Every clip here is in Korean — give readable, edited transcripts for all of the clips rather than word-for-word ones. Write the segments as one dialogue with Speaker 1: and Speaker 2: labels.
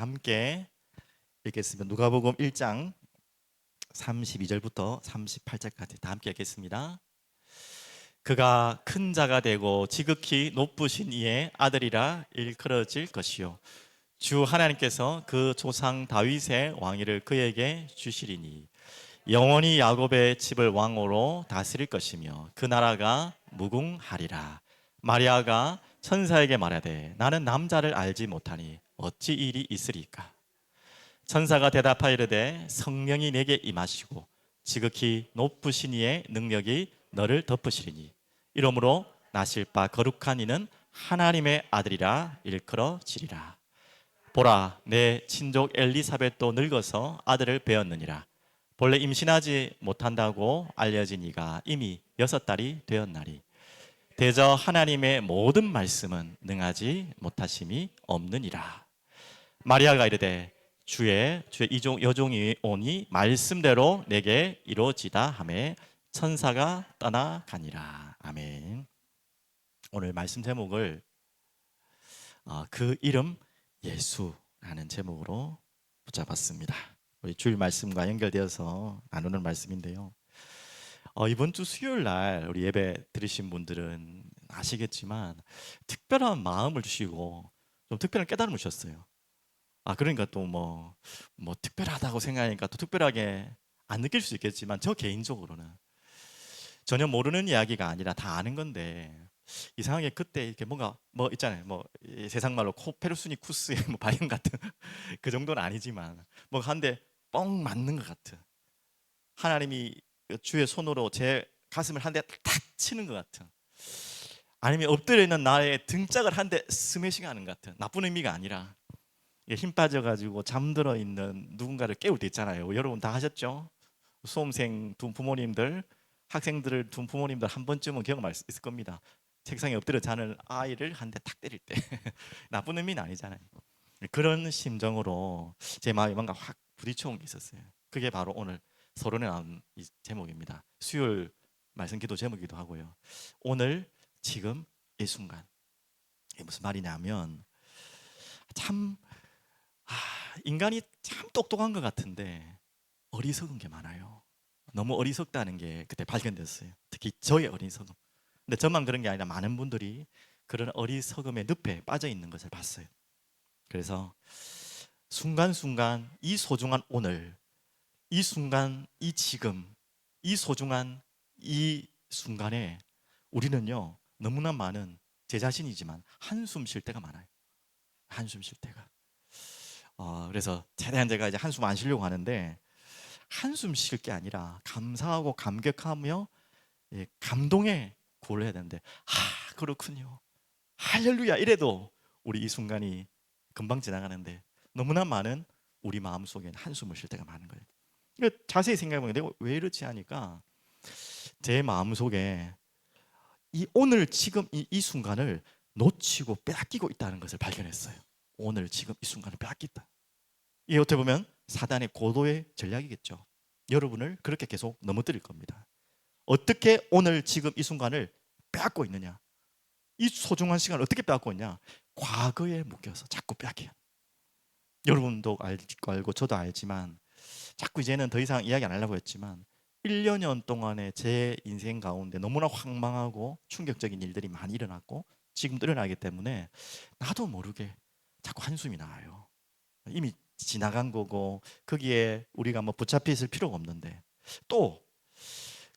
Speaker 1: 함께 읽겠습니다. 누가복음 1장 32절부터 38절까지 다 함께 읽겠습니다. 그가 큰 자가 되고 지극히 높으신 이의 아들이라 일컬어질 것이요 주 하나님께서 그 조상 다윗의 왕위를 그에게 주시리니 영원히 야곱의 집을 왕으로 다스릴 것이며 그 나라가 무궁하리라. 마리아가 천사에게 말하되 나는 남자를 알지 못하니 어찌 일이 있으리까? 천사가 대답하여 이르되 성령이 내게 임하시고 지극히 높으신 이의 능력이 너를 덮으시리니 이러므로 나실 바 거룩한 이는 하나님의 아들이라 일컬어지리라. 보라, 내 친족 엘리사벳도 늙어서 아들을 배었느니라. 본래 임신하지 못한다고 알려진 이가 이미 6달이 되었나니 대저 하나님의 모든 말씀은 능하지 못하심이 없느니라. 마리아가 이르되 주의 이종 여종이 오니 말씀대로 내게 이루어지다 하매 천사가 떠나가니라. 아멘. 오늘 말씀 제목을 그 이름 예수라는 제목으로 붙잡았습니다. 우리 주일 말씀과 연결되어서 나누는 말씀인데요. 이번 주 수요일 날 우리 예배 들으신 분들은 아시겠지만 특별한 마음을 주시고 좀 특별한 깨달음을 주셨어요. 그러니까 또 뭐 특별하다고 생각하니까 또 특별하게 안 느낄 수 있겠지만 저 개인적으로는 전혀 모르는 이야기가 아니라 다 아는 건데 이상하게 그때 이렇게 뭔가 뭐 있잖아요. 이 세상 말로 코페르니쿠스의 발현 같은 그 정도는 아니지만 뭐 한 대 뻥 맞는 것 같은, 하나님이 주의 손으로 제 가슴을 한 대 탁 치는 것 같은, 아니면 엎드려 있는 나의 등짝을 한 대 스매싱하는 것 같은, 나쁜 의미가 아니라 힘 빠져가지고 잠들어 있는 누군가를 깨울 때 있잖아요. 여러분 다 하셨죠? 수험생 두 부모님들, 학생들을 둔 부모님들 한 번쯤은 경험할 수 있을 겁니다. 책상에 엎드려 자는 아이를 한 대 탁 때릴 때 나쁜 의미는 아니잖아요. 그런 심정으로 제 마음이 뭔가 확 부딪혀온 게 있었어요. 그게 바로 오늘 서론에 나온 이 제목입니다. 수요일 말씀 기도 제목이기도 하고요. 오늘 지금 이 순간, 이게 무슨 말이냐면 참 인간이 참 똑똑한 것 같은데 어리석은 게 많아요. 너무 어리석다는 게 그때 발견됐어요. 특히 저의 어리석음. 근데 저만 그런 게 아니라 많은 분들이 그런 어리석음의 늪에 빠져 있는 것을 봤어요. 그래서 순간순간 이 소중한 오늘, 이 순간, 이 지금, 이 소중한 이 순간에 우리는요 너무나 많은, 제 자신이지만 한숨 쉴 때가 많아요. 한숨 쉴 때가. 그래서 최대한 제가 이제 한숨 안 쉬려고 하는데, 한숨 쉴 게 아니라 감사하고 감격하며 감동에 구를 해야 되는데 그렇군요, 할렐루야 이래도 우리 이 순간이 금방 지나가는데 너무나 많은 우리 마음속에는 한숨을 쉴 때가 많은 거예요. 그러니까 자세히 생각해보면 내가 왜 이렇지 하니까 제 마음속에 이 오늘 지금 이 순간을 놓치고 빼앗기고 있다는 것을 발견했어요. 오늘 지금 이 순간을 빼앗겼다. 이게 어떻게 보면 사단의 고도의 전략이겠죠. 여러분을 그렇게 계속 넘어뜨릴 겁니다. 어떻게 오늘 지금 이 순간을 빼앗고 있느냐, 이 소중한 시간을 어떻게 빼앗고 있냐, 과거에 묶여서 자꾸 빼앗겨요. 여러분도 알고 저도 알지만 자꾸 이제는 더 이상 이야기 안 하려고 했지만 1여 년 동안의 제 인생 가운데 너무나 황망하고 충격적인 일들이 많이 일어났고 지금도 일어나기 때문에 나도 모르게 자꾸 한숨이 나와요. 이미 지나간 거고 거기에 우리가 뭐 붙잡혀 있을 필요가 없는데, 또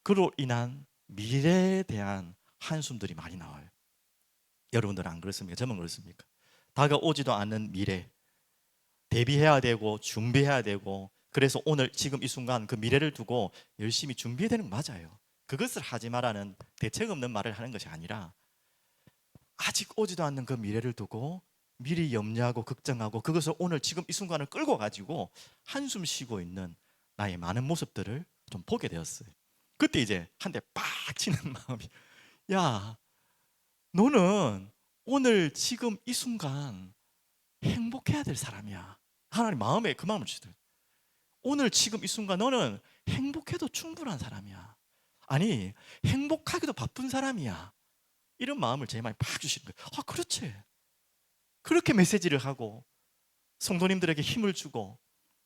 Speaker 1: 그로 인한 미래에 대한 한숨들이 많이 나와요. 여러분들은 안 그렇습니까? 저만 그렇습니까? 다가오지도 않는 미래, 대비해야 되고 준비해야 되고, 그래서 오늘 지금 이 순간 그 미래를 두고 열심히 준비해야 되는 거 맞아요. 그것을 하지 말라는 대책 없는 말을 하는 것이 아니라 아직 오지도 않는 그 미래를 두고 미리 염려하고 걱정하고 그것을 오늘 지금 이 순간을 끌고 가지고 한숨 쉬고 있는 나의 많은 모습들을 좀 보게 되었어요. 그때 이제 한 대 빡 치는 마음이, 야 너는 오늘 지금 이 순간 행복해야 될 사람이야. 하나님 마음에 그 마음을 주시더라고요. 오늘 지금 이 순간 너는 행복해도 충분한 사람이야. 아니 행복하기도 바쁜 사람이야. 이런 마음을 제 마음에 팍 주시는 거예요. 그렇지. 그렇게 메시지를 하고 성도님들에게 힘을 주고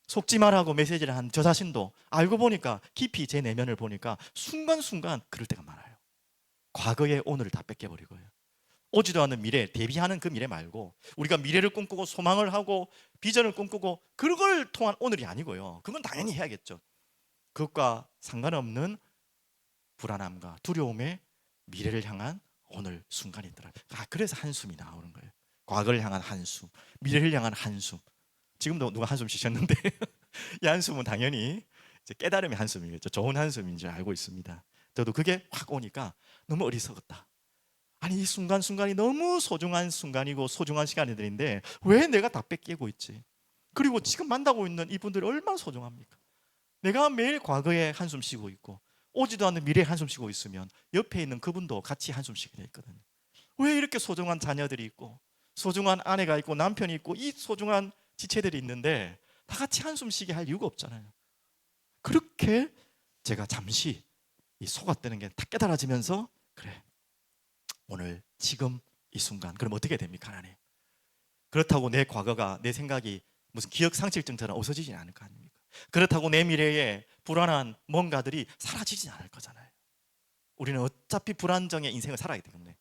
Speaker 1: 속지 말라고 메시지를 한 저 자신도 알고 보니까 깊이 제 내면을 보니까 순간순간 그럴 때가 많아요. 과거의 오늘을 다 뺏겨버리고요. 오지도 않는 미래, 대비하는 그 미래 말고 우리가 미래를 꿈꾸고 소망을 하고 비전을 꿈꾸고 그걸 통한 오늘이 아니고요. 그건 당연히 해야겠죠. 그것과 상관없는 불안함과 두려움에 미래를 향한 오늘 순간이 있더라고요. 그래서 한숨이 나오는 거예요. 과거를 향한 한숨, 미래를 향한 한숨. 지금도 누가 한숨 쉬셨는데 이 한숨은 당연히 이제 깨달음의 한숨이겠죠. 좋은 한숨인 줄 알고 있습니다. 저도 그게 확 오니까 너무 어리석었다. 아니 이 순간순간이 너무 소중한 순간이고 소중한 시간들인데 왜 내가 다 뺏기고 있지? 그리고 지금 만나고 있는 이분들이 얼마나 소중합니까? 내가 매일 과거에 한숨 쉬고 있고 오지도 않는 미래에 한숨 쉬고 있으면 옆에 있는 그분도 같이 한숨 쉬게 돼 있거든요. 왜 이렇게 소중한 자녀들이 있고 소중한 아내가 있고 남편이 있고 이 소중한 지체들이 있는데 다 같이 한숨 쉬게 할 이유가 없잖아요. 그렇게 제가 잠시 이 속았다는 게 다 깨달아지면서 그래 오늘 지금 이 순간 그럼 어떻게 됩니까 하나님? 그렇다고 내 과거가 내 생각이 무슨 기억 상실증처럼 없어지진 않을 거 아닙니까? 그렇다고 내 미래에 불안한 뭔가들이 사라지진 않을 거잖아요. 우리는 어차피 불안정의 인생을 살아야 되기 때문에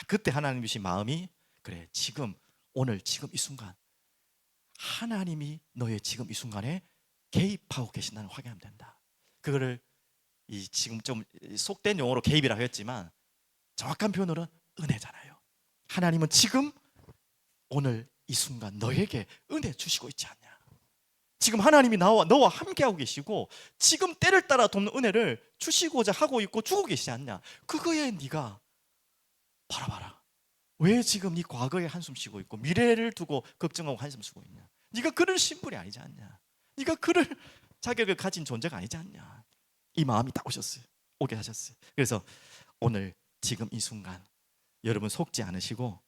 Speaker 1: 그때 하나님 주신 마음이 그래 지금 오늘 지금 이 순간 하나님이 너의 지금 이 순간에 개입하고 계신다는 확인하면 된다. 그거를 이 지금 좀 속된 용어로 개입이라고 했지만 정확한 표현으로는 은혜잖아요. 하나님은 지금 오늘 이 순간 너에게 은혜 주시고 있지 않냐? 지금 하나님이 너와 함께하고 계시고 지금 때를 따라 돕는 은혜를 주시고자 하고 있고 주고 계시지 않냐? 그거에 네가 바라봐라. 왜 지금 네 과거에 한숨 쉬고 있고 미래를 두고 걱정하고 한숨 쉬고 있냐? 네가 그럴 신분이 아니지 않냐? 네가 그럴 자격을 가진 존재가 아니지 않냐? 이 마음이 딱 오게 하셨어요. 그래서 오늘 지금 이 순간 여러분 속지 않으시고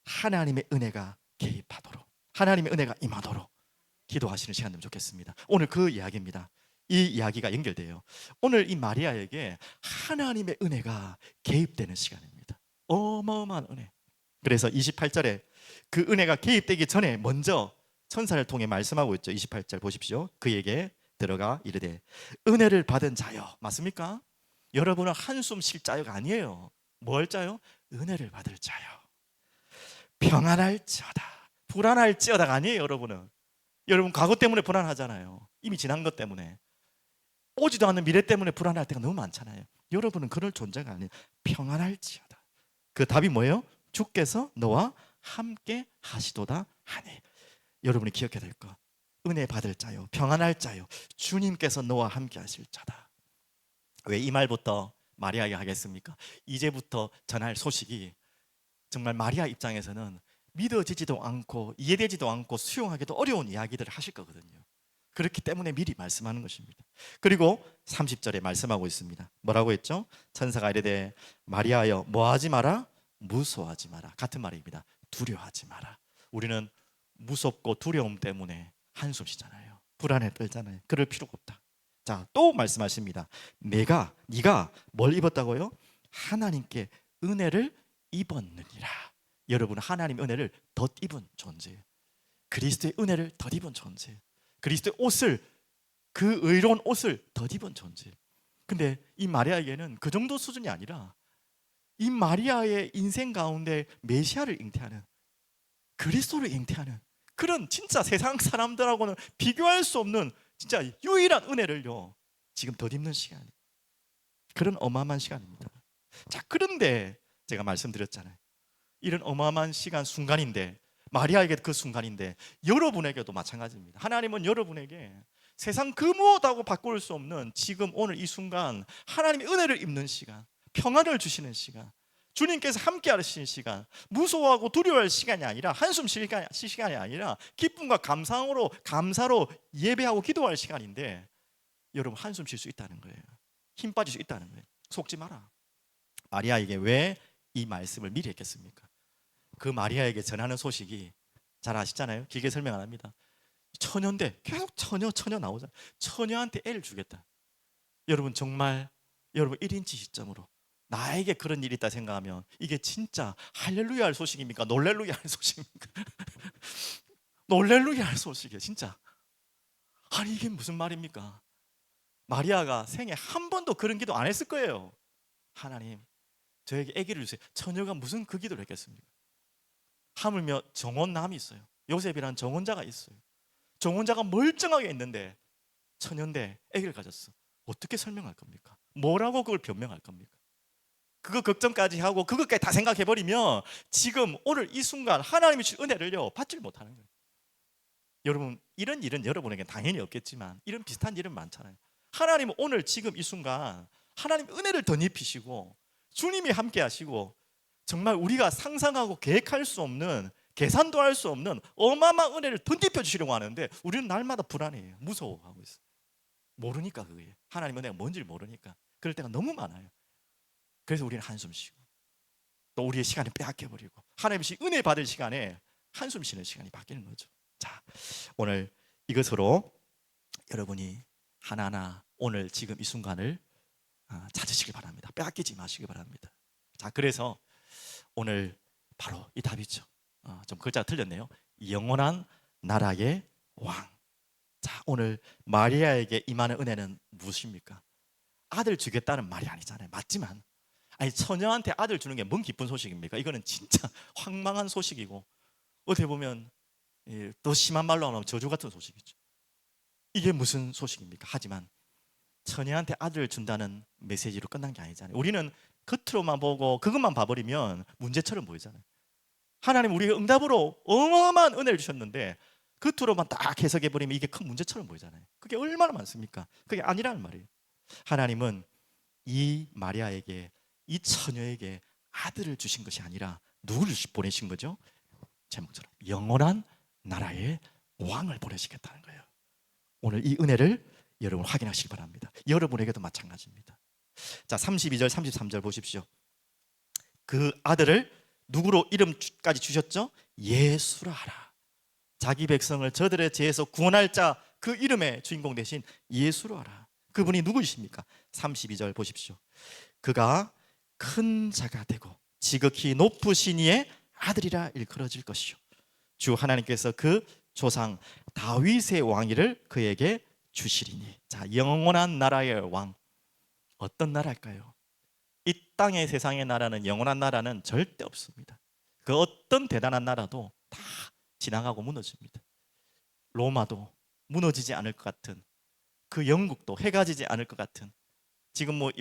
Speaker 1: 하나님의 은혜가 개입하도록 하나님의 은혜가 임하도록 기도하시는 시간 되면 좋겠습니다. 오늘 그 이야기입니다. 이 이야기가 연결돼요. 오늘 이 마리아에게 하나님의 은혜가 개입되는 시간입니다. 어마어마한 은혜. 그래서 28절에 그 은혜가 개입되기 전에 먼저 천사를 통해 말씀하고 있죠. 28절 보십시오. 그에게 들어가 이르되 은혜를 받은 자여. 맞습니까? 여러분은 한숨 쉴 자여가 아니에요. 뭘 자요? 은혜를 받을 자여. 평안할지어다. 불안할지어다가 아니에요. 여러분은. 여러분 과거 때문에 불안하잖아요. 이미 지난 것 때문에. 오지도 않는 미래 때문에 불안할 때가 너무 많잖아요. 여러분은 그럴 존재가 아니에요. 평안할지어다. 그 답이 뭐예요? 주께서 너와 함께 하시도다 하니. 여러분이 기억해야 될 거. 은혜 받을 자요, 평안할 자요, 주님께서 너와 함께 하실 자다. 왜 이 말부터 마리아에게 하겠습니까? 이제부터 전할 소식이 정말 마리아 입장에서는 믿어지지도 않고 이해되지도 않고 수용하기도 어려운 이야기들을 하실 거거든요. 그렇기 때문에 미리 말씀하는 것입니다. 그리고 30절에 말씀하고 있습니다. 뭐라고 했죠? 천사가 이르되 마리아여 뭐하지 마라? 무서워하지 마라. 같은 말입니다. 두려워하지 마라. 우리는 무섭고 두려움 때문에 한숨 쉬잖아요. 불안에 떨잖아요. 그럴 필요가 없다. 자, 또 말씀하십니다. 네가 뭘 입었다고요? 하나님께 은혜를 입었느니라. 여러분은 하나님 은혜를 덧입은 존재예요. 그리스도의 은혜를 덧입은 존재예요. 그리스도의 옷을, 그 의로운 옷을 덧입은 존재예요. 근데 이 마리아에게는 그 정도 수준이 아니라 이 마리아의 인생 가운데 메시아를 잉태하는, 그리스도를 잉태하는 그런 진짜 세상 사람들하고는 비교할 수 없는 진짜 유일한 은혜를요 지금 덧입는 시간이에요. 그런 어마어마한 시간입니다. 자, 그런데 제가 말씀드렸잖아요. 이런 어마어마한 시간 순간인데, 마리아에게 그 순간인데 여러분에게도 마찬가지입니다. 하나님은 여러분에게 세상 그 무엇하고 바꿀 수 없는 지금 오늘 이 순간 하나님의 은혜를 입는 시간, 평안을 주시는 시간, 주님께서 함께 하시는 시간, 무서워하고 두려워할 시간이 아니라 한숨 쉴 시간이 아니라 기쁨과 감사로 예배하고 기도할 시간인데 여러분 한숨 쉴 수 있다는 거예요. 힘 빠질 수 있다는 거예요. 속지 마라. 마리아에게 왜 이 말씀을 미리 했겠습니까? 그 마리아에게 전하는 소식이 잘 아시잖아요. 길게 설명 안 합니다. 처녀인데 계속 처녀 나오잖아요. 처녀한테 애를 주겠다. 여러분 정말 여러분 1인치 시점으로 나에게 그런 일이 있다 생각하면 이게 진짜 할렐루야 할 소식입니까? 놀렐루야 할 소식입니까? 놀랄루야 할 소식이에요. 진짜. 아니 이게 무슨 말입니까? 마리아가 생애 한 번도 그런 기도 안 했을 거예요. 하나님 저에게 아기를 주세요. 처녀가 무슨 그 기도를 했겠습니까? 하물며 정혼남이 있어요. 요셉이라는 정혼자가 있어요. 정혼자가 멀쩡하게 있는데 처녀인데 아기를 가졌어. 어떻게 설명할 겁니까? 뭐라고 그걸 변명할 겁니까? 그거 걱정까지 하고 그것까지 다 생각해버리면 지금 오늘 이 순간 하나님이 주신 은혜를요 받질 못하는 거예요. 여러분 이런 일은 여러분에게 당연히 없겠지만 이런 비슷한 일은 많잖아요. 하나님은 오늘 지금 이 순간 하나님 은혜를 덧입히시고 주님이 함께 하시고 정말 우리가 상상하고 계획할 수 없는 계산도 할 수 없는 어마어마한 은혜를 덧입혀 주시려고 하는데 우리는 날마다 불안해요. 무서워하고 있어요. 모르니까 그게 하나님 은혜가 뭔지를 모르니까 그럴 때가 너무 많아요. 그래서 우리는 한숨 쉬고 또 우리의 시간을 빼앗겨버리고 하나님이 은혜 받을 시간에 한숨 쉬는 시간이 바뀌는 거죠. 자, 오늘 이것으로 여러분이 하나하나 오늘 지금 이 순간을 찾으시기 바랍니다. 빼앗기지 마시기 바랍니다. 자, 그래서 오늘 바로 이 답이죠. 좀 글자가 틀렸네요. 영원한 나라의 왕. 자, 오늘 마리아에게 임하는 은혜는 무엇입니까? 아들 주겠다는 말이 아니잖아요. 맞지만 아니 처녀한테 아들 주는 게 뭔 기쁜 소식입니까? 이거는 진짜 황망한 소식이고 어떻게 보면 더 심한 말로 하면 저주 같은 소식이죠. 이게 무슨 소식입니까? 하지만 처녀한테 아들을 준다는 메시지로 끝난 게 아니잖아요. 우리는 겉으로만 보고 그것만 봐버리면 문제처럼 보이잖아요. 하나님 우리가 응답으로 어마어마한 은혜를 주셨는데 겉으로만 딱 해석해버리면 이게 큰 문제처럼 보이잖아요. 그게 얼마나 많습니까? 그게 아니라는 말이에요. 하나님은 이 마리아에게 이 처녀에게 아들을 주신 것이 아니라 누구를 보내신 거죠? 제목처럼 영원한 나라의 왕을 보내시겠다는 거예요. 오늘 이 은혜를 여러분 확인하시기 바랍니다. 여러분에게도 마찬가지입니다. 자, 32절 33절 보십시오. 그 아들을 누구로 이름까지 주셨죠? 예수라 하라. 자기 백성을 저들의 죄에서 구원할 자 그 이름의 주인공 대신 예수로 하라. 그분이 누구이십니까? 32절 보십시오. 그가 큰 자가 되고 지극히 높으신 이의 아들이라 일컬어질 것이요 주 하나님께서 그 조상 다윗의 왕위를 그에게 주시리니. 자, 영원한 나라의 왕. 어떤 나라일까요? 이 땅의 세상의 나라는 영원한 나라는 절대 없습니다. 그 어떤 대단한 나라도 다 지나가고 무너집니다. 로마도 무너지지 않을 것 같은, 그 영국도 해가 지지 않을 것 같은, 지금 뭐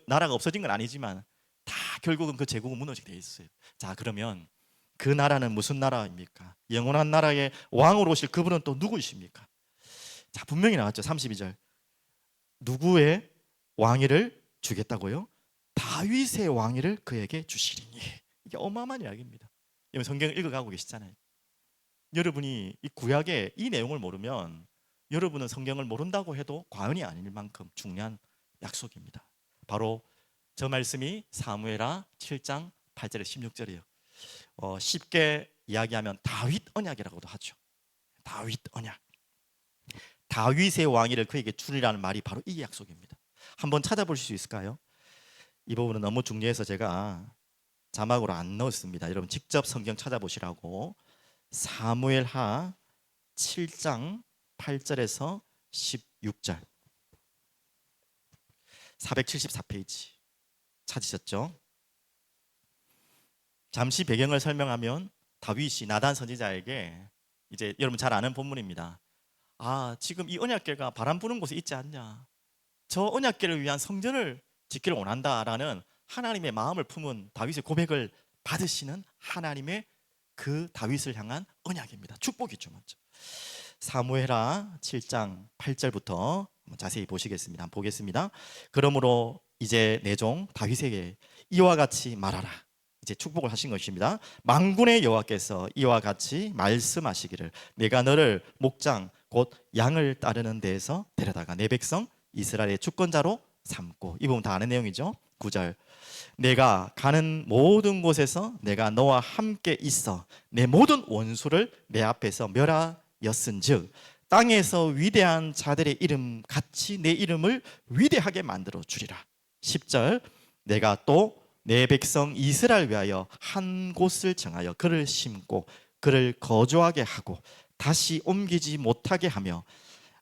Speaker 1: 나라가 없어진 건 아니지만 다 결국은 그 제국은 무너지게 돼 있어요. 자, 그러면 그 나라는 무슨 나라입니까? 영원한 나라의 왕으로 오실 그분은 또 누구이십니까? 자, 분명히 나왔죠. 32절. 누구의 왕위를 주겠다고요? 다윗의 왕위를 그에게 주시리니. 이게 어마어마한 이야기입니다. 여러분 성경을 읽어가고 계시잖아요. 여러분이 이 구약의 이 내용을 모르면 여러분은 성경을 모른다고 해도 과언이 아닐 만큼 중요한 약속입니다. 바로 저 말씀이 사무엘하 7장 8절에 16절이에요. 쉽게 이야기하면 다윗 언약이라고도 하죠. 다윗 언약. 다윗의 왕위를 그에게 주리라는 말이 바로 이 약속입니다. 한번 찾아보실 수 있을까요? 이 부분은 너무 중요해서 제가 자막으로 안 넣었습니다. 여러분 직접 성경 찾아보시라고. 사무엘하 7장 8절에서 16절 474페이지 찾으셨죠? 잠시 배경을 설명하면 다윗이 나단 선지자에게 이제 여러분 잘 아는 본문입니다. 지금 이 언약궤가 바람 부는 곳에 있지 않냐, 저 언약궤를 위한 성전을 짓기를 원한다라는 하나님의 마음을 품은 다윗의 고백을 받으시는 하나님의 그 다윗을 향한 언약입니다. 축복이죠. 맞죠? 사무엘하 7장 8절부터 자세히 보시겠습니다. 보겠습니다. 그러므로 이제 내 종 다윗에게 이와 같이 말하라. 이제 축복을 하신 것입니다. 만군의 여호와께서 이와 같이 말씀하시기를 내가 너를 목장 곧 양을 따르는 데에서 데려다가 내 백성 이스라엘의 주권자로 삼고. 이 부분 다 아는 내용이죠. 9절 내가 가는 모든 곳에서 내가 너와 함께 있어 내 모든 원수를 내 앞에서 멸하였은즉 땅에서 위대한 자들의 이름 같이 내 이름을 위대하게 만들어 주리라. 10절 내가 또 내 백성 이스라엘 위하여 한 곳을 정하여 그를 심고 그를 거주하게 하고 다시 옮기지 못하게 하며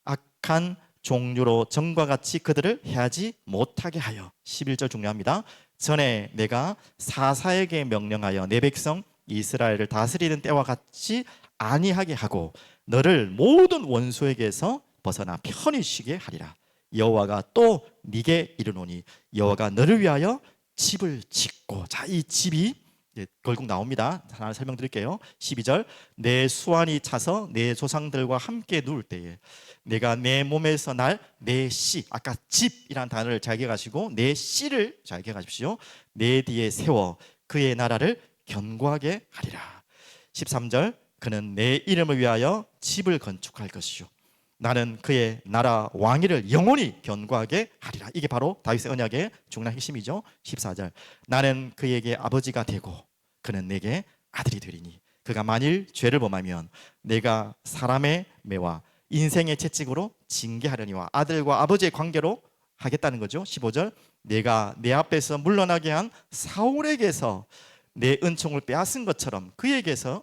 Speaker 1: 악한 종류로 전과 같이 그들을 해하지 못하게 하여. 11절 중요합니다. 전에 내가 사사에게 명령하여 내 백성 이스라엘을 다스리는 때와 같이 아니하게 하고 너를 모든 원수에게서 벗어나 편히 쉬게 하리라. 여호와가 또 네게 이르노니 여호와가 너를 위하여 집을 짓고. 자, 이 집이 결국 나옵니다. 하나 설명드릴게요. 12절 내 수완이 차서 내 조상들과 함께 누울 때에 내가 내 몸에서 날 내 씨, 아까 집이라는 단어를 잘 기억하시고 내 씨를 잘 기억하십시오. 내 뒤에 세워 그의 나라를 견고하게 하리라. 13절 그는 내 이름을 위하여 집을 건축할 것이요 나는 그의 나라 왕위를 영원히 견고하게 하리라. 이게 바로 다윗의 언약의 중요한 핵심이죠. 14절 나는 그에게 아버지가 되고 그는 내게 아들이 되리니 그가 만일 죄를 범하면 내가 사람의 매와 인생의 채찍으로 징계하려니와. 아들과 아버지의 관계로 하겠다는 거죠. 15절 내가 내 앞에서 물러나게 한 사울에게서 내 은총을 빼앗은 것처럼 그에게서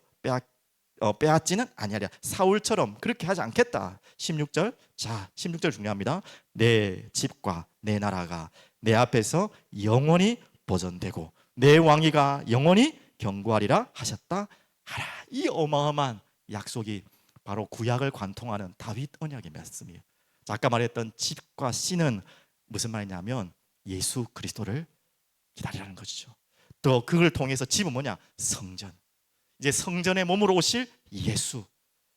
Speaker 1: 빼앗지는 아니하리라. 사울처럼 그렇게 하지 않겠다. 16절 자, 16절 중요합니다. 내 집과 내 나라가 내 앞에서 영원히 보존되고 내 왕위가 영원히 견고하리라 하셨다 하라. 이 어마어마한 약속이 바로 구약을 관통하는 다윗 언약의 말씀이에요. 자, 아까 말했던 집과 씨는 무슨 말이냐면 예수 그리스도를 기다리라는 것이죠. 또 그걸 통해서 집은 뭐냐? 성전. 이제 성전의 몸으로 오실 예수,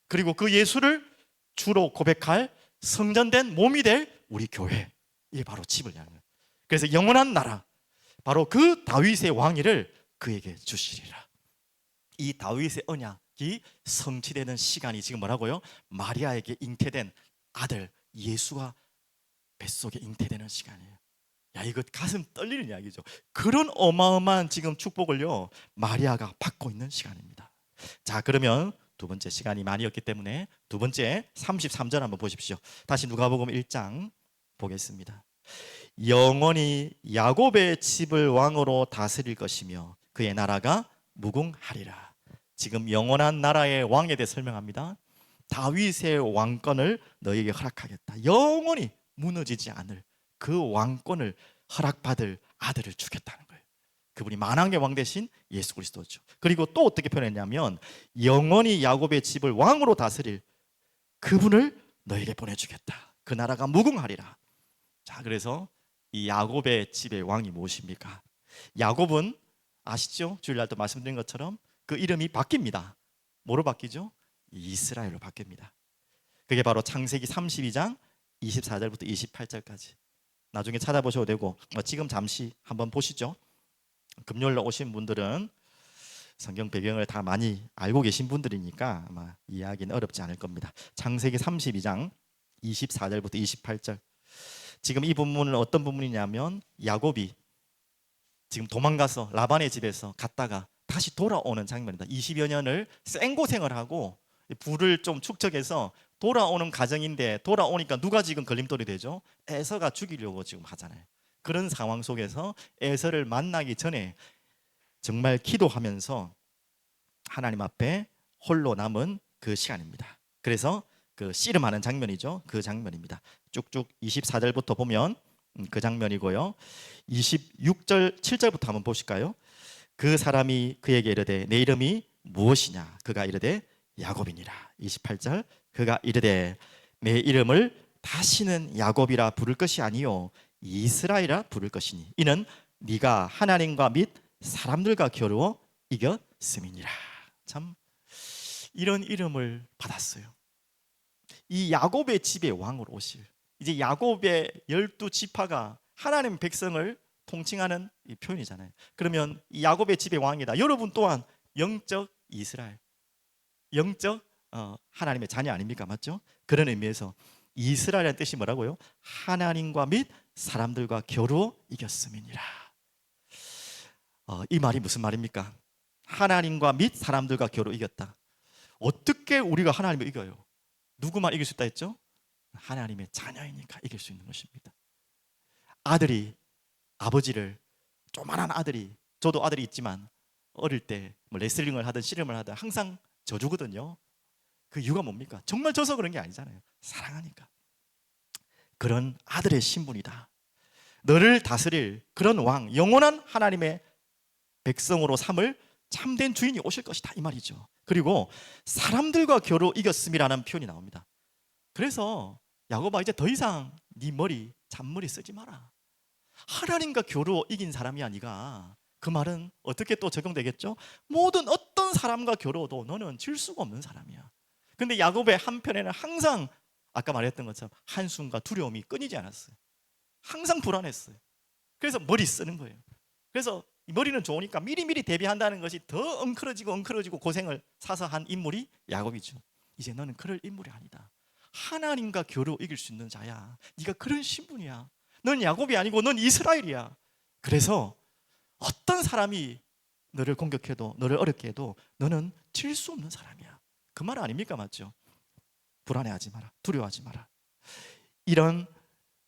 Speaker 1: 그리고 그 예수를 주로 고백할 성전된 몸이 될 우리 교회, 이게 바로 집을 향하는 거예요. 그래서 영원한 나라, 바로 그 다윗의 왕위를 그에게 주시리라. 이 다윗의 언약이 성취되는 시간이 지금 뭐라고요? 마리아에게 잉태된 아들 예수가 뱃속에 잉태되는 시간이에요. 야, 이거 가슴 떨리는 이야기죠. 그런 어마어마한 지금 축복을요 마리아가 받고 있는 시간입니다. 자, 그러면 두 번째, 시간이 많이 없기 때문에 두 번째 33절 한번 보십시오. 다시 누가복음 1장 보겠습니다. 영원히 야곱의 집을 왕으로 다스릴 것이며 그의 나라가 무궁하리라. 지금 영원한 나라의 왕에 대해 설명합니다. 다윗의 왕권을 너에게 허락하겠다. 영원히 무너지지 않을 그 왕권을 허락받을 아들을 주겠다는 거예요. 그분이 만왕의 왕 대신 예수 그리스도죠. 그리고 또 어떻게 표현했냐면 영원히 야곱의 집을 왕으로 다스릴 그분을 너에게 보내주겠다. 그 나라가 무궁하리라. 자, 그래서 이 야곱의 집의 왕이 무엇입니까? 야곱은 아시죠? 주일날도 말씀드린 것처럼 그 이름이 바뀝니다. 뭐로 바뀌죠? 이스라엘로 바뀝니다. 그게 바로 창세기 32장 24절부터 28절까지 나중에 찾아보셔도 되고 지금 잠시 한번 보시죠. 금요일로 오신 분들은 성경 배경을 다 많이 알고 계신 분들이니까 아마 이해하기는 어렵지 않을 겁니다. 창세기 32장 24절부터 28절. 지금 이 본문은 어떤 본문이냐면 야곱이 지금 도망가서 라반의 집에서 갔다가 다시 돌아오는 장면이다. 20여 년을 생고생을 하고 부를 좀 축적해서 돌아오는 과정인데 돌아오니까 누가 지금 걸림돌이 되죠? 에서가 죽이려고 지금 하잖아요. 그런 상황 속에서 에서를 만나기 전에 정말 기도하면서 하나님 앞에 홀로 남은 그 시간입니다. 그래서 그 씨름하는 장면이죠. 그 장면입니다. 쭉쭉 24절부터 보면 그 장면이고요. 26절 7절부터 한번 보실까요? 그 사람이 그에게 이르되 내 이름이 무엇이냐? 그가 이르되 야곱이니라. 28절 그가 이르되 내 이름을 다시는 야곱이라 부를 것이 아니요 이스라엘이라 부를 것이니 이는 네가 하나님과 및 사람들과 겨루어 이겼음이니라. 참 이런 이름을 받았어요. 이 야곱의 집의 왕으로 오실, 이제 야곱의 12지파가 하나님 백성을 통칭하는 이 표현이잖아요. 그러면 이 야곱의 집의 왕이다. 여러분 또한 영적 이스라엘, 영적 하나님의 자녀 아닙니까? 맞죠? 그런 의미에서 이스라엘이라는 뜻이 뭐라고요? 하나님과 및 사람들과 겨루어 이겼음이니라. 이 말이 무슨 말입니까? 하나님과 및 사람들과 겨루 이겼다. 어떻게 우리가 하나님을 이겨요? 누구만 이길 수 있다 했죠? 하나님의 자녀이니까 이길 수 있는 것입니다. 아들이 아버지를, 조만한 아들이, 저도 아들이 있지만 어릴 때 뭐 레슬링을 하든 씨름을 하든 항상 져주거든요. 그 이유가 뭡니까? 정말 져서 그런 게 아니잖아요. 사랑하니까. 그런 아들의 신분이다. 너를 다스릴 그런 왕, 영원한 하나님의 백성으로 삼을 참된 주인이 오실 것이다, 이 말이죠. 그리고 사람들과 겨루 이겼음이라는 표현이 나옵니다. 그래서 야곱아, 이제 더 이상 네 머리 잔머리 쓰지 마라. 하나님과 겨루 이긴 사람이야 네가. 그 말은 어떻게 또 적용되겠죠? 모든 어떤 사람과 겨루어도 너는 질 수가 없는 사람이야. 근데 야곱의 한편에는 항상 아까 말했던 것처럼 한숨과 두려움이 끊이지 않았어요. 항상 불안했어요. 그래서 머리 쓰는 거예요. 그래서 이 머리는 좋으니까 미리미리 대비한다는 것이 더 엉클어지고 고생을 사서 한 인물이 야곱이죠. 이제 너는 그럴 인물이 아니다. 하나님과 겨루 이길 수 있는 자야. 네가 그런 신분이야. 넌 야곱이 아니고 넌 이스라엘이야. 그래서 어떤 사람이 너를 공격해도, 너를 어렵게 해도 너는 질 수 없는 사람이야. 그 말 아닙니까? 맞죠? 불안해하지 마라. 두려워하지 마라. 이런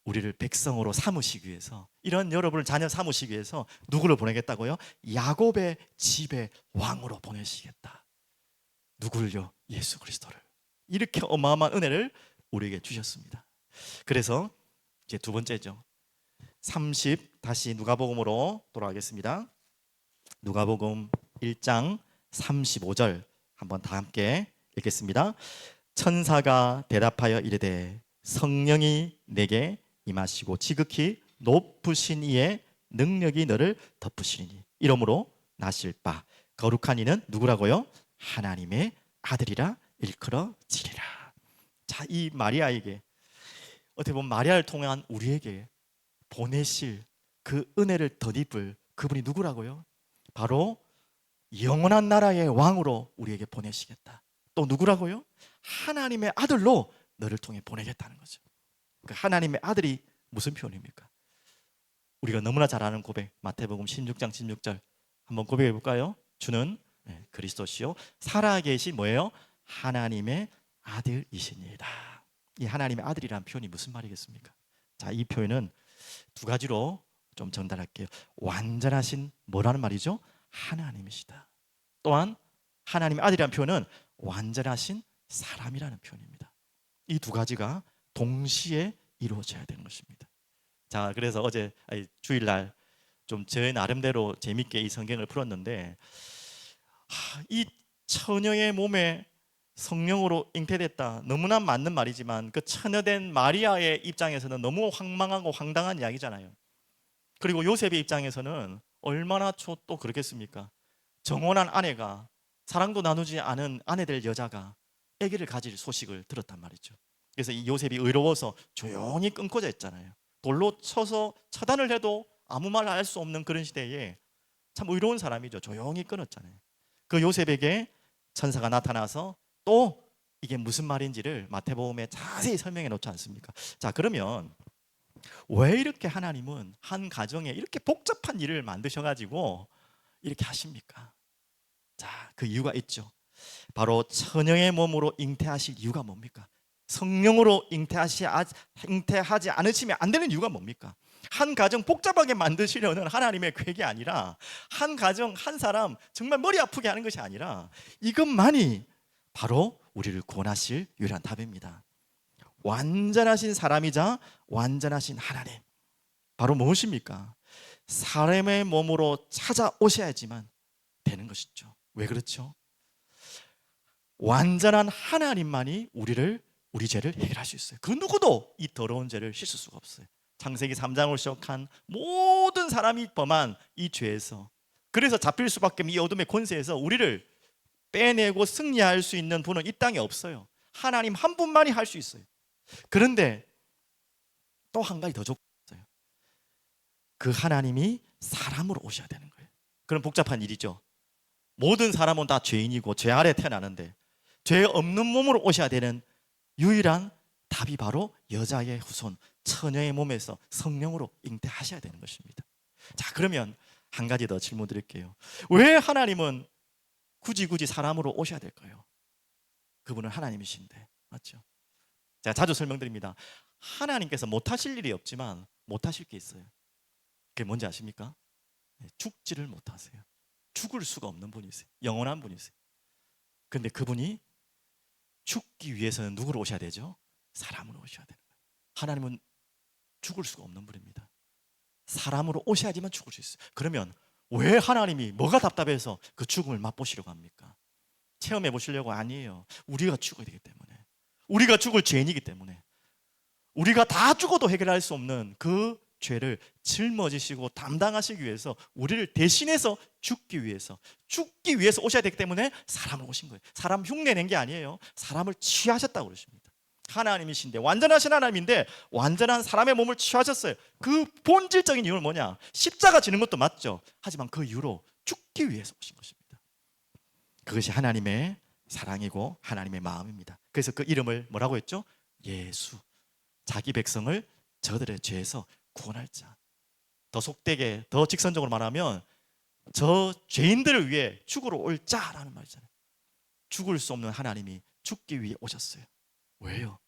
Speaker 1: 우리를 백성으로 삼으시기 위해서, 이런 여러분을 자녀 삼으시기 위해서 누구를 보내겠다고요? 야곱의 집의 왕으로 보내시겠다. 누구를요? 예수 그리스도를. 이렇게 어마어마한 은혜를 우리에게 주셨습니다. 그래서 이제 두 번째죠. 30, 다시 누가복음으로 돌아가겠습니다. 누가복음 1장 35절 한번 다 함께 읽겠습니다. 천사가 대답하여 이르되 성령이 내게 임하시고 지극히 높으신 이의 능력이 너를 덮으시리니 이러므로 나실 바 거룩한 이는 누구라고요? 하나님의 아들이라 일컬어지리라. 자, 이 마리아에게, 어떻게 보면 마리아를 통한 우리에게 보내실 그 은혜를 덧입을 그분이 누구라고요? 바로 영원한 나라의 왕으로 우리에게 보내시겠다. 또 누구라고요? 하나님의 아들로 너를 통해 보내겠다는 거죠. 그 하나님의 아들이 무슨 표현입니까? 우리가 너무나 잘 아는 고백, 마태복음 16장 16절 한번 고백해 볼까요? 주는 그리스도시요 살아계신 뭐예요? 하나님의 아들이시니이다. 이 하나님의 아들이라는 표현이 무슨 말이겠습니까? 자, 이 표현은 두 가지로 좀 전달할게요. 완전하신 뭐라는 말이죠? 하나님이시다. 또한 하나님의 아들이라는 표현은 완전하신 사람이라는 표현입니다. 이 두 가지가 동시에 이루어져야 되는 것입니다. 자, 그래서 어제 주일날 좀 제 나름대로 재밌게 이 성경을 풀었는데, 이 처녀의 몸에 성령으로 잉태됐다, 너무나 맞는 말이지만 그 처녀된 마리아의 입장에서는 너무 황망하고 황당한 이야기잖아요. 그리고 요셉의 입장에서는 얼마나 또 그렇겠습니까? 정혼한 아내가, 사랑도 나누지 않은 아내 될 여자가 아기를 가질 소식을 들었단 말이죠. 그래서 이 요셉이 의로워서 조용히 끊고자 했잖아요. 돌로 쳐서 처단을 해도 아무 말 할 수 없는 그런 시대에 참 의로운 사람이죠. 조용히 끊었잖아요. 그 요셉에게 천사가 나타나서 또 이게 무슨 말인지를 마태복음에 자세히 설명해 놓지 않습니까? 자, 그러면 왜 이렇게 하나님은 한 가정에 이렇게 복잡한 일을 만드셔가지고 이렇게 하십니까? 자, 그 이유가 있죠. 바로 처녀의 몸으로 잉태하실 이유가 뭡니까? 성령으로 잉태하지 않으시면 안 되는 이유가 뭡니까? 한 가정 복잡하게 만드시려는 하나님의 계획이 아니라, 한 가정 한 사람 정말 머리 아프게 하는 것이 아니라, 이것만이 바로 우리를 구원하실 유일한 답입니다. 완전하신 사람이자 완전하신 하나님, 바로 무엇입니까? 사람의 몸으로 찾아오셔야지만 되는 것이죠. 왜 그렇죠? 완전한 하나님만이 우리 죄를 해결할 수 있어요. 그 누구도 이 더러운 죄를 씻을 수가 없어요. 창세기 3장으로 시작한 모든 사람이 범한 이 죄에서, 그래서 잡힐 수밖에 없는 이 어둠의 권세에서 우리를 빼내고 승리할 수 있는 분은 이 땅에 없어요. 하나님 한 분만이 할 수 있어요. 그런데 또 한 가지 더 줬어요. 그 하나님이 사람으로 오셔야 되는 거예요. 그럼 복잡한 일이죠. 모든 사람은 다 죄인이고 죄 아래 태어나는데 죄 없는 몸으로 오셔야 되는 유일한 답이 바로 여자의 후손, 처녀의 몸에서 성령으로 잉태하셔야 되는 것입니다. 자, 그러면 한 가지 더 질문 드릴게요. 왜 하나님은 굳이 사람으로 오셔야 될까요? 그분은 하나님이신데, 맞죠? 제가 자주 설명드립니다. 하나님께서 못하실 일이 없지만 못하실 게 있어요. 그게 뭔지 아십니까? 죽지를 못하세요. 죽을 수가 없는 분이세요. 영원한 분이세요. 근데 그분이 죽기 위해서는 누구로 오셔야 되죠? 사람으로 오셔야 되는 거예요. 하나님은 죽을 수가 없는 분입니다. 사람으로 오셔야지만 죽을 수 있어요. 그러면 왜 하나님이 뭐가 답답해서 그 죽음을 맛보시려고 합니까? 체험해 보시려고 아니에요. 우리가 죽어야 되기 때문에, 우리가 죽을 죄인이기 때문에, 우리가 다 죽어도 해결할 수 없는 그 죄를 짊어지시고 담당하시기 위해서, 우리를 대신해서 죽기 위해서 오셔야 되기 때문에 사람을 오신 거예요. 사람 흉내 낸 게 아니에요. 사람을 취하셨다고 그러십니다. 하나님이신데, 완전하신 하나님인데 완전한 사람의 몸을 취하셨어요. 그 본질적인 이유는 뭐냐? 십자가 지는 것도 맞죠. 하지만 그 이유로 죽기 위해서 오신 것입니다. 그것이 하나님의 사랑이고 하나님의 마음입니다. 그래서 그 이름을 뭐라고 했죠? 예수. 자기 백성을 저들의 죄에서 구원할 자. 더 속되게, 더 직선적으로 말하면 저 죄인들을 위해 죽으러 올 자라는 말이잖아요. 죽을 수 없는 하나님이 죽기 위해 오셨어요. 왜요?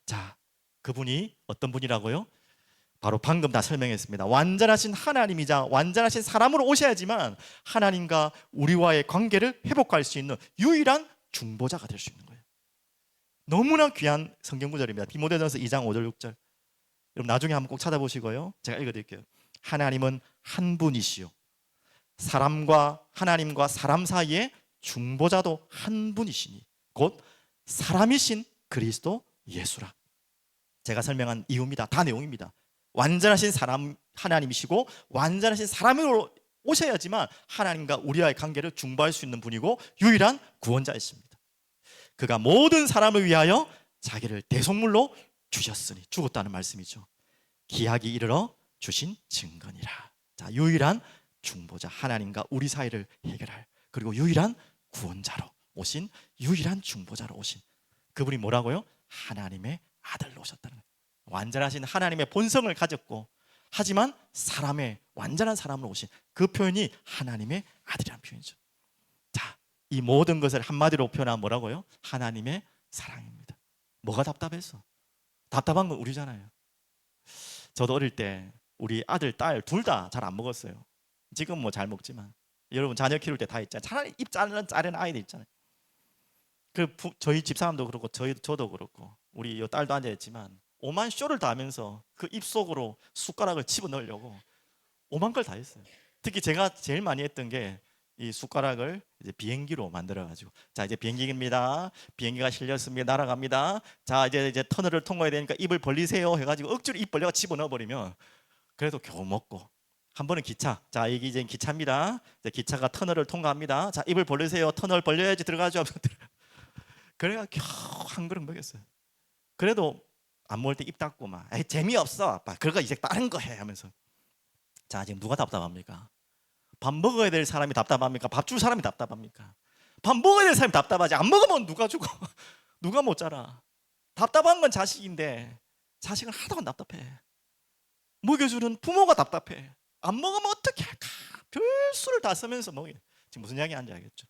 Speaker 1: 자, 그분이 어떤 분이라고요? 바로 방금 다 설명했습니다. 완전하신 하나님이자 완전하신 사람으로 오셔야지만 하나님과 우리와의 관계를 회복할 수 있는 유일한 중보자가 될 수 있는 거예요. 너무나 귀한 성경 구절입니다. 디모데전서 2장 5절 6절. 여러분 나중에 한번 꼭 찾아보시고요. 제가 읽어드릴게요. 하나님은 한 분이시요, 하나님과 사람 사이에 중보자도 한 분이시니 곧 사람이신 그리스도 예수라. 제가 설명한 이유입니다. 다 내용입니다. 완전하신 사람 하나님이시고 완전하신 사람으로 오셔야지만 하나님과 우리와의 관계를 중보할 수 있는 분이고 유일한 구원자이십니다. 그가 모든 사람을 위하여 자기를 대속물로 주셨으니, 죽었다는 말씀이죠. 기약이 이르러 주신 증거니라. 자, 유일한 중보자, 하나님과 우리 사이를 해결할, 그리고 유일한 구원자로 오신, 유일한 중보자로 오신 그분이 뭐라고요? 하나님의 아들로 오셨다는 거예요. 완전하신 하나님의 본성을 가졌고 하지만 사람의 완전한 사람으로 오신 그 표현이 하나님의 아들이라는 표현이죠. 자, 이 모든 것을 한마디로 표현하면 뭐라고요? 하나님의 사랑입니다. 뭐가 답답해서? 답답한 건 우리잖아요. 저도 어릴 때 우리 아들, 딸 둘 다 잘 안 먹었어요. 지금 뭐 잘 먹지만 여러분 자녀 키울 때 다 있잖아요. 차라리 입 자른 아이들 있잖아요. 저희 집사람도 그렇고 저도 그렇고 우리 요 딸도 앉아있지만 오만 쇼를 다 하면서 그 입속으로 숟가락을 집어넣으려고 오만 걸 다 했어요. 특히 제가 제일 많이 했던 게 이 숟가락을 이제 비행기로 만들어가지고, 자 이제 비행기입니다. 비행기가 실렸습니다. 날아갑니다. 자 이제 터널을 통과해야 되니까 입을 벌리세요 해가지고 억지로 입 벌려가 집어넣어버리면 그래도 겨우 먹고, 한 번은 기차, 자 이게 이제 기차입니다. 이제 기차가 터널을 통과합니다. 자 입을 벌리세요. 터널 벌려야지 들어가죠. 그래가 겨우 한 그릇 먹였어요. 그래도 안 먹을 때 입 닫고 막 에이, 재미없어 아빠, 그러니까 이제 다른 거 해 하면서. 자 지금 누가 답답합니까? 밥 먹어야 될 사람이 답답합니까? 밥 줄 사람이 답답합니까? 밥 먹어야 될 사람이 답답하지. 안 먹으면 누가 주고 누가 못 자라. 답답한 건 자식인데 자식은 하나도 안 답답해. 먹여주는 부모가 답답해. 안 먹으면 어떻게 할까? 별수를 다 쓰면서 먹여. 지금 무슨 이야기 하는지 알겠죠?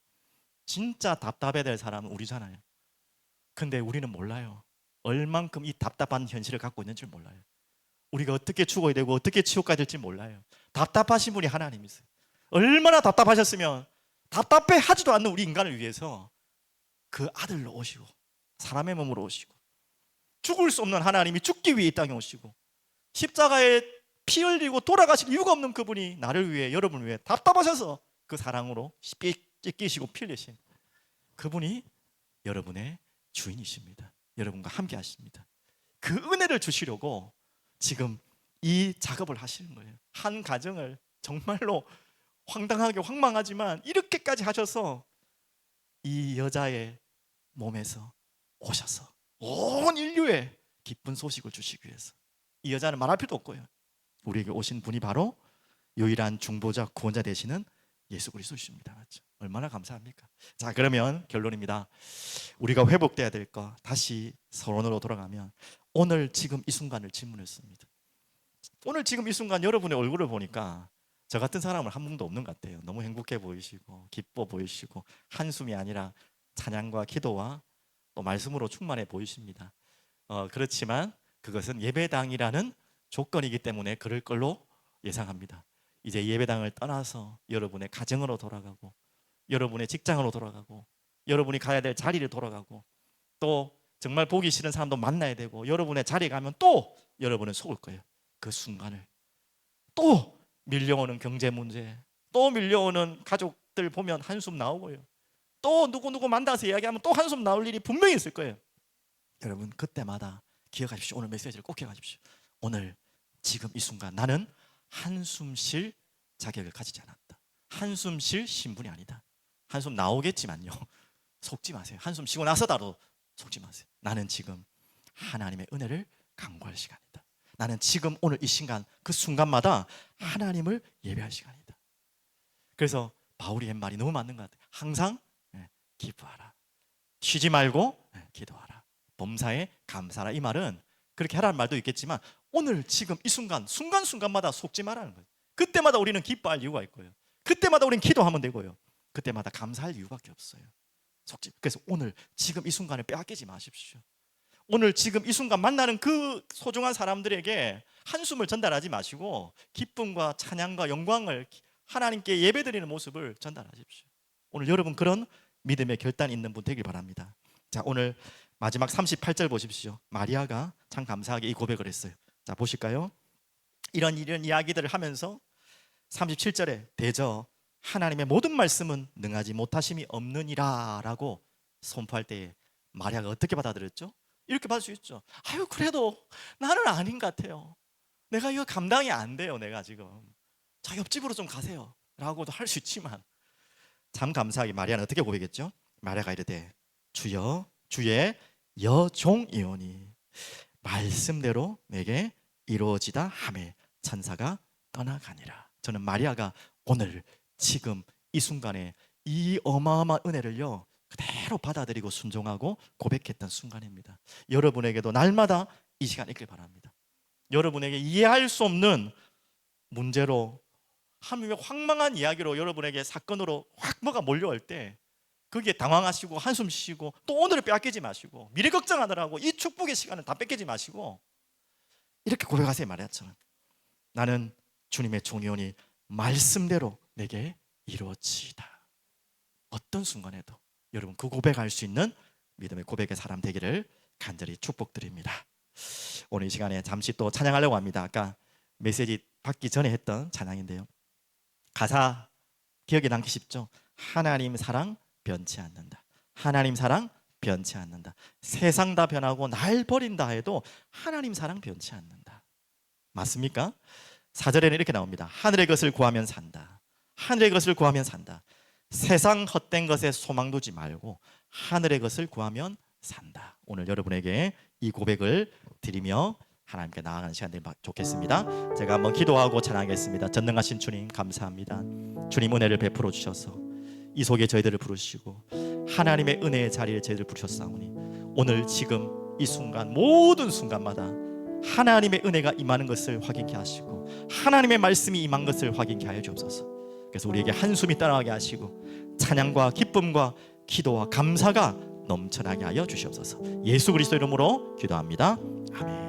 Speaker 1: 진짜 답답해야 될 사람은 우리잖아요. 근데 우리는 몰라요. 얼만큼 이 답답한 현실을 갖고 있는지 몰라요. 우리가 어떻게 죽어야 되고 어떻게 지옥 가야 될지 몰라요. 답답하신 분이 하나님이세요. 얼마나 답답하셨으면 답답해 하지도 않는 우리 인간을 위해서 그 아들로 오시고 사람의 몸으로 오시고, 죽을 수 없는 하나님이 죽기 위해 이 땅에 오시고 십자가에 피 흘리고 돌아가실 이유가 없는 그분이 나를 위해, 여러분을 위해 답답하셔서 그 사랑으로 찢기시고 피 흘리신 그분이 여러분의 주인이십니다. 여러분과 함께 하십니다. 그 은혜를 주시려고 지금 이 작업을 하시는 거예요. 한 가정을 정말로 황당하게 황망하지만 이렇게까지 하셔서 이 여자의 몸에서 오셔서 온 인류에 기쁜 소식을 주시기 위해서, 이 여자는 말할 필요도 없고요. 우리에게 오신 분이 바로 유일한 중보자 구원자 되시는 예수 그리스도십니다. 맞죠? 얼마나 감사합니까? 자, 그러면 결론입니다. 우리가 회복돼야 될 거, 다시 서론으로 돌아가면 오늘 지금 이 순간을 질문했습니다. 오늘 지금 이 순간 여러분의 얼굴을 보니까 저 같은 사람은 한 분도 없는 것 같아요. 너무 행복해 보이시고 기뻐 보이시고 한숨이 아니라 찬양과 기도와 또 말씀으로 충만해 보이십니다. 그렇지만 그것은 예배당이라는 조건이기 때문에 그럴 걸로 예상합니다. 이제 예배당을 떠나서 여러분의 가정으로 돌아가고, 여러분의 직장으로 돌아가고, 여러분이 가야 될 자리를 돌아가고, 또 정말 보기 싫은 사람도 만나야 되고, 여러분의 자리에 가면 또 여러분은 속을 거예요. 그 순간을. 또 밀려오는 경제 문제, 또 밀려오는 가족들 보면 한숨 나오고요. 또 누구 만나서 이야기하면 또 한숨 나올 일이 분명히 있을 거예요. 여러분, 그때마다 기억하십시오. 오늘 메시지를 꼭 기억하십시오. 오늘 지금 이 순간 나는 한숨 쉴 자격을 가지지 않았다. 한숨 쉴 신분이 아니다. 한숨 나오겠지만요, 속지 마세요. 한숨 쉬고 나서다도 속지 마세요. 나는 지금 하나님의 은혜를 간구할 시간이다. 나는 지금 오늘 이 순간, 그 순간마다 하나님을 예배할 시간이다. 그래서 바울이 한 말이 너무 맞는 것 같아요. 항상 기뻐하라. 쉬지 말고 기도하라. 범사에 감사하라. 이 말은 그렇게 하라는 말도 있겠지만, 오늘 지금 이 순간순간마다 속지 말라는 거예요. 그때마다 우리는 기뻐할 이유가 있고요. 그때마다 우리는 기도하면 되고요. 그때마다 감사할 이유밖에 없어요. 그래서 오늘 지금 이 순간을 빼앗기지 마십시오. 오늘 지금 이 순간 만나는 그 소중한 사람들에게 한숨을 전달하지 마시고 기쁨과 찬양과 영광을, 하나님께 예배드리는 모습을 전달하십시오. 오늘 여러분 그런 믿음의 결단이 있는 분 되길 바랍니다. 자, 오늘 마지막 38절 보십시오. 마리아가 참 감사하게 이 고백을 했어요. 자, 보실까요? 이런 이야기들을 하면서 37절에 대저 하나님의 모든 말씀은 능하지 못하심이 없느니라 라고 선포할 때에 마리아가 어떻게 받아들였죠? 이렇게 받을 수 있죠. 아유, 그래도 나는 아닌 것 같아요. 내가 이거 감당이 안 돼요. 내가 지금. 자, 옆집으로 좀 가세요 라고도 할 수 있지만, 참 감사하게 마리아는 어떻게 고백했죠? 마리아가 이르되 주여, 주의 여종이오니 말씀대로 내게 이루어지다 하매 천사가 떠나가니라. 저는 마리아가 오늘 지금 이 순간에 이 어마어마한 은혜를요 그대로 받아들이고 순종하고 고백했던 순간입니다. 여러분에게도 날마다 이 시간 있길 바랍니다. 여러분에게 이해할 수 없는 문제로, 하나님의 황망한 이야기로, 여러분에게 사건으로 확 뭐가 몰려올 때 거기에 당황하시고 한숨 쉬고 또 오늘을 빼앗기지 마시고 미래 걱정하느라고 이 축복의 시간을 다 뺏기지 마시고 이렇게 고백하세요. 마리아처럼. 나는 주님의 종이오니 말씀대로 내게 이루어지이다. 어떤 순간에도 여러분 그 고백할 수 있는 믿음의 고백의 사람 되기를 간절히 축복드립니다. 오늘 이 시간에 잠시 또 찬양하려고 합니다. 아까 메시지 받기 전에 했던 찬양인데요, 가사 기억에 남기 쉽죠? 하나님 사랑 변치 않는다. 하나님 사랑 변치 않는다. 세상 다 변하고 날 버린다 해도 하나님 사랑 변치 않는다. 맞습니까? 4절에는 이렇게 나옵니다. 하늘의 것을 구하면 산다. 하늘의 것을 구하면 산다. 세상 헛된 것에 소망 두지 말고 하늘의 것을 구하면 산다. 오늘 여러분에게 이 고백을 드리며 하나님께 나아가는 시간 되면 좋겠습니다. 제가 한번 기도하고 찬양하겠습니다. 전능하신 주님 감사합니다. 주님 은혜를 베풀어 주셔서 이 속에 저희들을 부르시고 하나님의 은혜의 자리에 저희들을 부르셨사오니 오늘 지금 이 순간 모든 순간마다 하나님의 은혜가 임하는 것을 확인케 하시고 하나님의 말씀이 임한 것을 확인케 하여 주옵소서. 그래서 우리에게 한숨이 따라가게 하시고 찬양과 기쁨과 기도와 감사가 넘쳐나게 하여 주시옵소서. 예수 그리스도 이름으로 기도합니다. 아멘.